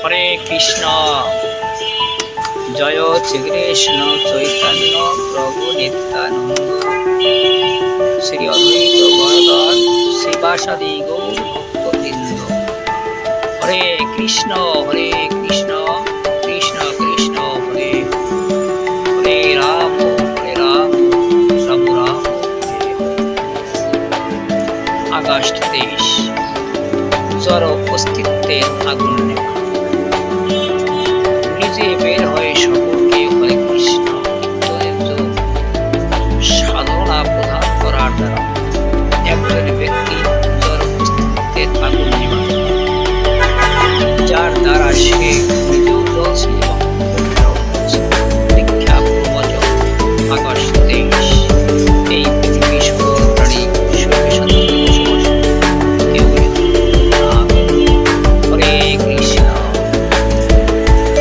হরে কৃষ্ণ। জয় শ্রীকৃষ্ণ চৈতন্য প্রভু নিত্যানন্দ, শ্রী অদ্বৈত গদাধর শিবাসাদি গৌর ভক্তবৃন্দ। হরে কৃষ্ণ কৃষ্ণ কৃষ্ণ হরে হরে রাম রাম রাম। আগস্ট 23, জড় অস্তিত্বের আগুন।